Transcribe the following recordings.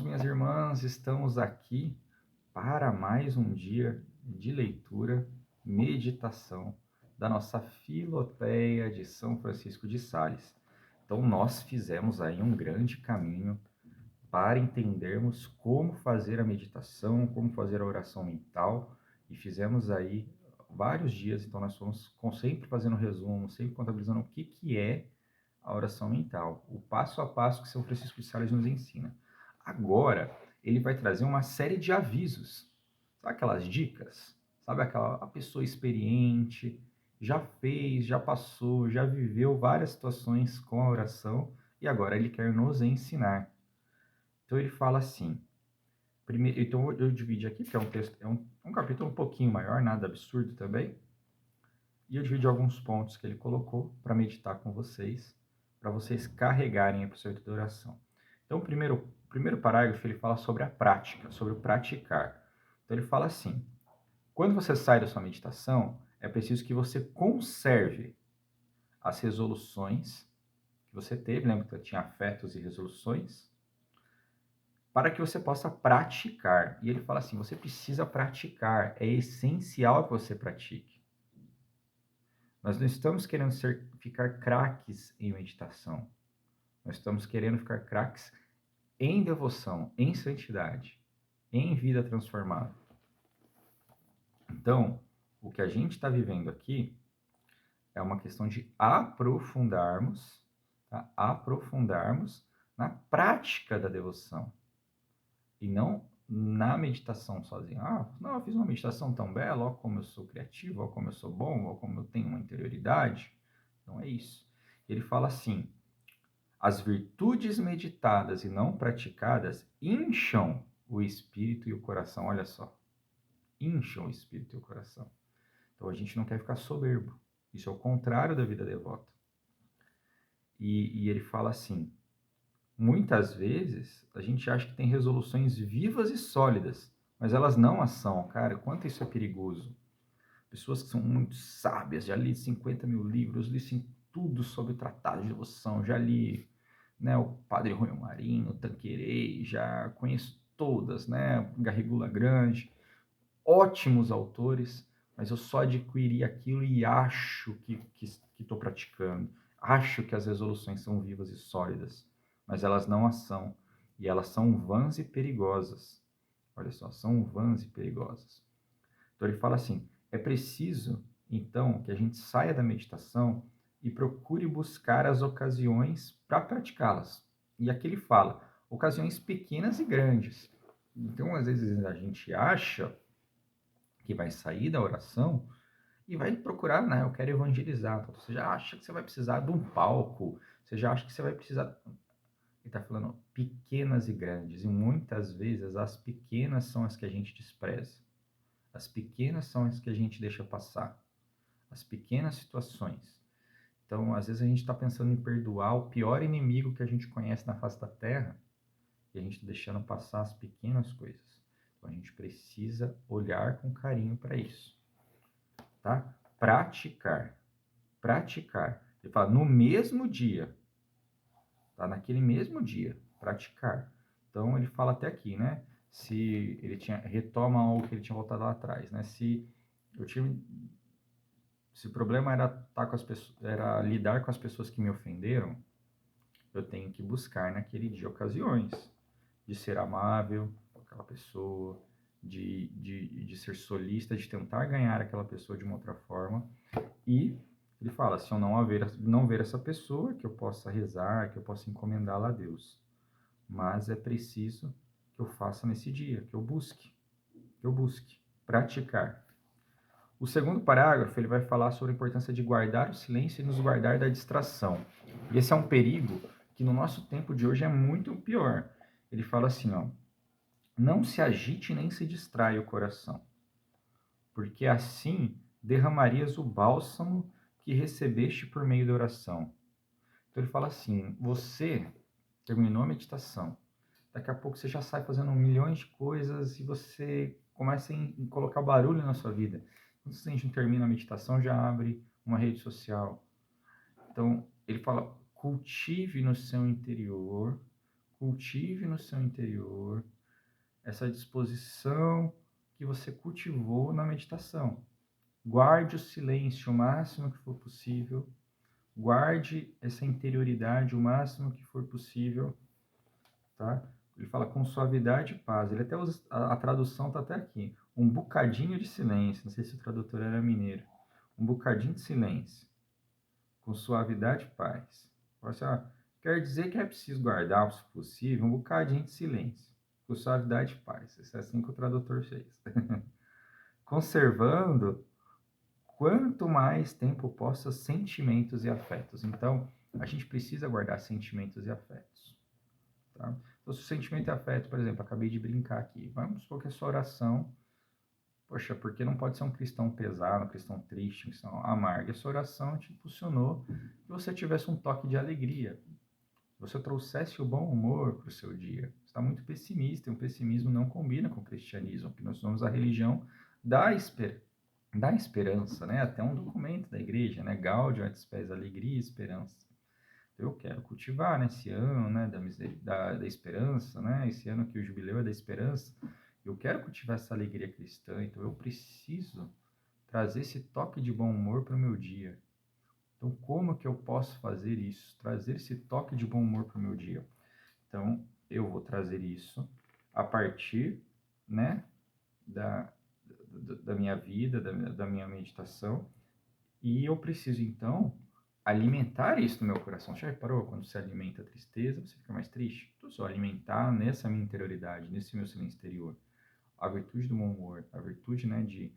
Irmãos, minhas irmãs, estamos aqui para mais um dia de leitura, meditação da nossa Filoteia de São Francisco de Sales. Então, nós fizemos aí um grande caminho para entendermos como fazer a meditação, como fazer a oração mental, e fizemos aí vários dias. Então, nós fomos sempre fazendo resumo, sempre contabilizando o que é a oração mental, o passo a passo que São Francisco de Sales nos ensina. Agora, ele vai trazer uma série de avisos. Sabe aquelas dicas? Sabe aquela a pessoa experiente, já fez, já passou, já viveu várias situações com a oração e agora ele quer nos ensinar. Então ele fala assim, primeiro, então eu dividi aqui, que é um texto, é um capítulo um pouquinho maior, nada absurdo também, e eu dividi alguns pontos que ele colocou para meditar com vocês, para vocês carregarem para o seu de oração. Então, o primeiro parágrafo ele fala sobre a prática, sobre o praticar. Então, ele fala assim: quando você sai da sua meditação, é preciso que você conserve as resoluções que você teve, lembra que eu tinha afetos e resoluções, para que você possa praticar. E ele fala assim: você precisa praticar, é essencial que você pratique. Nós não estamos querendo ficar craques em meditação. Nós estamos querendo ficar craques em devoção, em santidade, em vida transformada. Então, o que a gente está vivendo aqui é uma questão de aprofundarmos, tá? Aprofundarmos na prática da devoção e não na meditação sozinho. Ah, não, eu fiz uma meditação tão bela, ó como eu sou criativo, ó como eu sou bom, ó como eu tenho uma interioridade. Então é isso. Ele fala assim: as virtudes meditadas e não praticadas incham o espírito e o coração. Olha só, incham o espírito e o coração. Então a gente não quer ficar soberbo. Isso é o contrário da vida devota. E ele fala assim: muitas vezes a gente acha que tem resoluções vivas e sólidas, mas elas não as são. Cara, quanto isso é perigoso. Pessoas que são muito sábias, já li 50 mil livros, li tudo sobre tratado de devoção, já li, né, o Padre Rui Marinho, Tanqueray, já conheço todas, né, Garrigou Lagrange, ótimos autores, mas eu só adquiri aquilo e acho que estou praticando. Acho que as resoluções são vivas e sólidas, mas elas não as são. E elas são vãs e perigosas. Olha só, são vãs e perigosas. Então ele fala assim: é preciso, então, que a gente saia da meditação e procure buscar as ocasiões para praticá-las. E aqui ele fala, ocasiões pequenas e grandes. Então, às vezes, a gente acha que vai sair da oração e vai procurar, né? Eu quero evangelizar. Então, você já acha que você vai precisar de um palco, você já acha que você vai precisar. Ele está falando pequenas e grandes, e muitas vezes as pequenas são as que a gente despreza. As pequenas são as que a gente deixa passar. As pequenas situações. Então, às vezes a gente está pensando em perdoar o pior inimigo que a gente conhece na face da Terra e a gente está deixando passar as pequenas coisas. Então, a gente precisa olhar com carinho para isso. Tá? Praticar. Praticar. Ele fala no mesmo dia. Tá? Naquele mesmo dia. Praticar. Então, ele fala até aqui, né? Se ele retoma algo que ele tinha voltado lá atrás, né? Se o problema era, era lidar com as pessoas que me ofenderam, eu tenho que buscar naquele dia ocasiões de ser amável com aquela pessoa, de ser solista, de tentar ganhar aquela pessoa de uma outra forma. E ele fala, se eu não ver essa pessoa, que eu possa rezar, que eu possa encomendá-la a Deus. Mas é preciso que eu faça nesse dia, que eu busque praticar. O segundo parágrafo ele vai falar sobre a importância de guardar o silêncio e nos guardar da distração. E esse é um perigo que no nosso tempo de hoje é muito pior. Ele fala assim, ó, não se agite nem se distraia o coração, porque assim derramarias o bálsamo que recebeste por meio da oração. Então ele fala assim, você terminou a meditação, daqui a pouco você já sai fazendo milhões de coisas e você começa a colocar barulho na sua vida. Quando a gente termina a meditação, já abre uma rede social. Então, ele fala, cultive no seu interior, Cultive no seu interior essa disposição que você cultivou na meditação. Guarde o silêncio o máximo que for possível. Guarde essa interioridade o máximo que for possível, tá? Ele fala com suavidade e paz. Ele até usa, a tradução está até aqui. Um bocadinho de silêncio. Não sei se o tradutor era mineiro. Um bocadinho de silêncio. Com suavidade e paz. Assim, quer dizer que é preciso guardar, se possível, um bocadinho de silêncio. Com suavidade e paz. Isso é assim que o tradutor fez. Conservando quanto mais tempo possa sentimentos e afetos. Então, a gente precisa guardar sentimentos e afetos. Tá? Então, se o sentimento e afeto, por exemplo, acabei de brincar aqui, vamos supor que a sua oração, poxa, porque não pode ser um cristão pesado, um cristão triste, um cristão amargo. Essa oração te impulsionou que você tivesse um toque de alegria, você trouxesse o bom humor para o seu dia. Você está muito pessimista, e o pessimismo não combina com o cristianismo, porque nós somos a religião da esperança, né? Até um documento da igreja, né? Gaudium et spes, alegria e esperança. Eu quero cultivar nesse ano, né, da esperança, né? Esse ano que o jubileu é da esperança. Eu quero cultivar essa alegria cristã, então eu preciso trazer esse toque de bom humor para o meu dia. Então, como que eu posso fazer isso? Trazer esse toque de bom humor para o meu dia. Então, eu vou trazer isso a partir, né, da minha vida, da minha meditação, e eu preciso, então, alimentar isso no meu coração. Já reparou? Quando você alimenta a tristeza, você fica mais triste? Então, só alimentar nessa minha interioridade, nesse meu silêncio interior, a virtude do bom humor, a virtude, né, de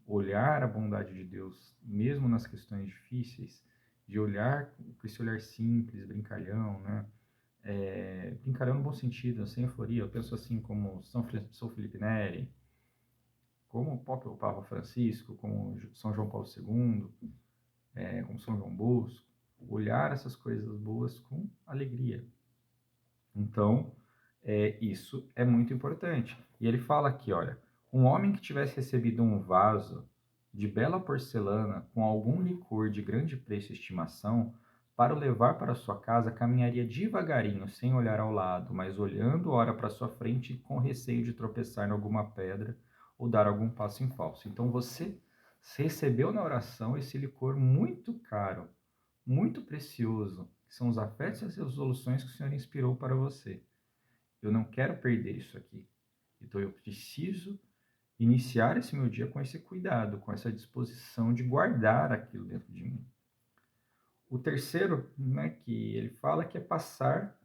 olhar a bondade de Deus, mesmo nas questões difíceis, de olhar com esse olhar simples, brincalhão, né? Brincalhão no bom sentido, sem euforia. Eu penso assim como São Felipe Neri, como o próprio Papa Francisco, como São João Paulo II, como São João Bosco, olhar essas coisas boas com alegria. Então, isso é muito importante. E ele fala aqui, olha, um homem que tivesse recebido um vaso de bela porcelana com algum licor de grande preço e estimação, para o levar para sua casa, caminharia devagarinho, sem olhar ao lado, mas olhando ora para sua frente com receio de tropeçar em alguma pedra ou dar algum passo em falso. Então você recebeu na oração esse licor muito caro, muito precioso, que são os afetos e as resoluções que o Senhor inspirou para você. Eu não quero perder isso aqui. Então eu preciso iniciar esse meu dia com esse cuidado, com essa disposição de guardar aquilo dentro de mim. O terceiro, né, que ele fala que é passar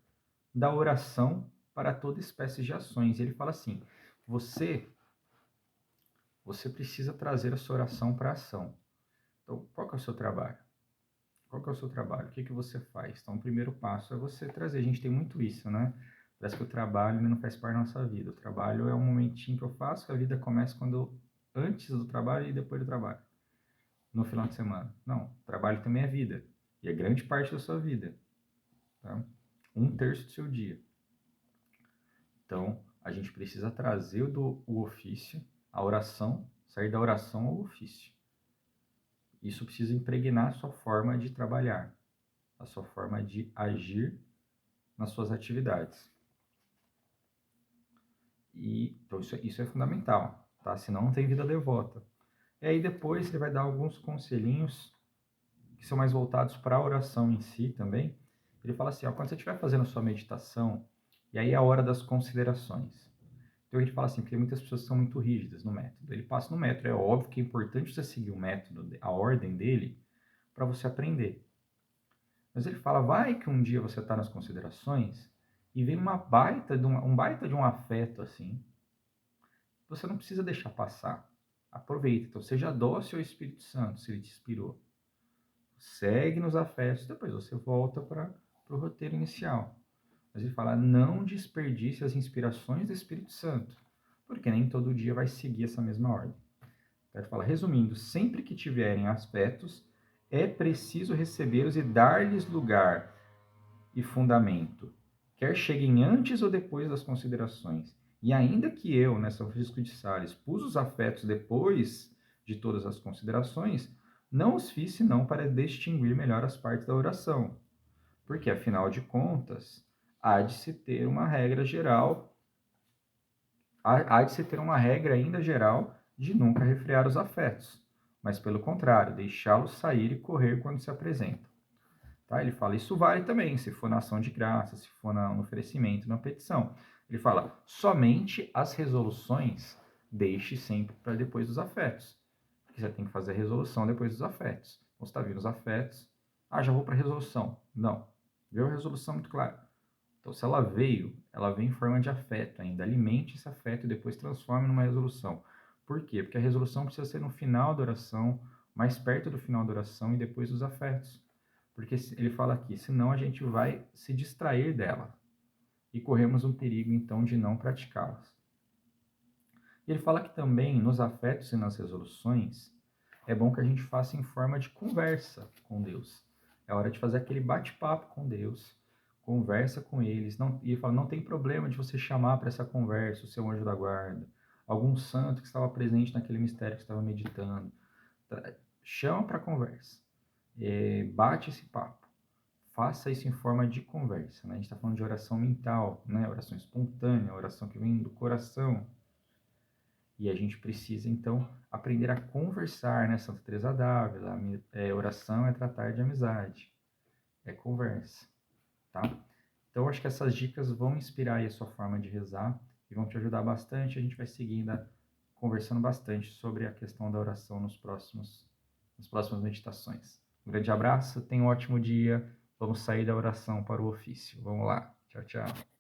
da oração para toda espécie de ações. Ele fala assim: você precisa trazer a sua oração para a ação. Então, qual que é o seu trabalho? Qual que é o seu trabalho? O que que você faz? Então, o primeiro passo é você trazer. A gente tem muito isso, né? Parece que o trabalho não faz parte da nossa vida. O trabalho é um momentinho que eu faço, que a vida começa antes do trabalho e depois do trabalho. No final de semana. Não, o trabalho também é vida. E é grande parte da sua vida. Tá? 1/3 do seu dia. Então, a gente precisa trazer o ofício, a oração, sair da oração ao ofício. Isso precisa impregnar a sua forma de trabalhar, a sua forma de agir nas suas atividades. E então isso é fundamental, tá? Senão não tem vida devota. E aí depois ele vai dar alguns conselhinhos que são mais voltados para a oração em si também. Ele fala assim, ó, quando você estiver fazendo a sua meditação, e aí é a hora das considerações. Então ele fala assim, porque muitas pessoas são muito rígidas no método. Ele passa no método, é óbvio que é importante você seguir o método, a ordem dele, para você aprender. Mas ele fala, vai que um dia você está nas considerações e vem um baita de um afeto assim. Você não precisa deixar passar. Aproveita. Então, seja dócil ao Espírito Santo, se ele te inspirou. Segue nos afetos, depois você volta para o roteiro inicial. Mas ele fala, não desperdice as inspirações do Espírito Santo, porque nem todo dia vai seguir essa mesma ordem. Então, ele fala, resumindo, sempre que tiverem aspectos, é preciso recebê-los e dar-lhes lugar e fundamento, quer cheguem antes ou depois das considerações. E ainda que eu, São Francisco de Sales, pus os afetos depois de todas as considerações, não os fiz senão para distinguir melhor as partes da oração. Porque, afinal de contas, há de se ter uma regra geral, há de se ter uma regra ainda geral de nunca refrear os afetos, mas pelo contrário, deixá-los sair e correr quando se apresentam. Tá? Ele fala, isso vale também, se for na ação de graça, se for no oferecimento, na petição. Ele fala, somente as resoluções deixe sempre para depois dos afetos. Porque você tem que fazer a resolução depois dos afetos. Então, você está vindo os afetos, já vou para a resolução. Não, veio a resolução muito clara. Então, se ela veio em forma de afeto ainda. Alimente esse afeto e depois transforme numa resolução. Por quê? Porque a resolução precisa ser no final da oração, mais perto do final da oração e depois dos afetos. Porque ele fala aqui, senão a gente vai se distrair dela e corremos um perigo, então, de não praticá-las. E ele fala que também, nos afetos e nas resoluções, é bom que a gente faça em forma de conversa com Deus. É hora de fazer aquele bate-papo com Deus, conversa com eles. Não, e ele fala, não tem problema de você chamar para essa conversa o seu anjo da guarda, algum santo que estava presente naquele mistério que estava meditando. Chama para conversa. Bate esse papo. Faça isso em forma de conversa. Né? A gente está falando de oração mental, né? Oração espontânea, oração que vem do coração. E a gente precisa, então, aprender a conversar, né? Santa Teresa d'Ávila, oração é tratar de amizade, é conversa, tá? Então, eu acho que essas dicas vão inspirar aí a sua forma de rezar e vão te ajudar bastante. A gente vai seguindo, conversando bastante sobre a questão da oração nas próximas meditações. Um grande abraço, tenha um ótimo dia. Vamos sair da oração para o ofício. Vamos lá. Tchau, tchau.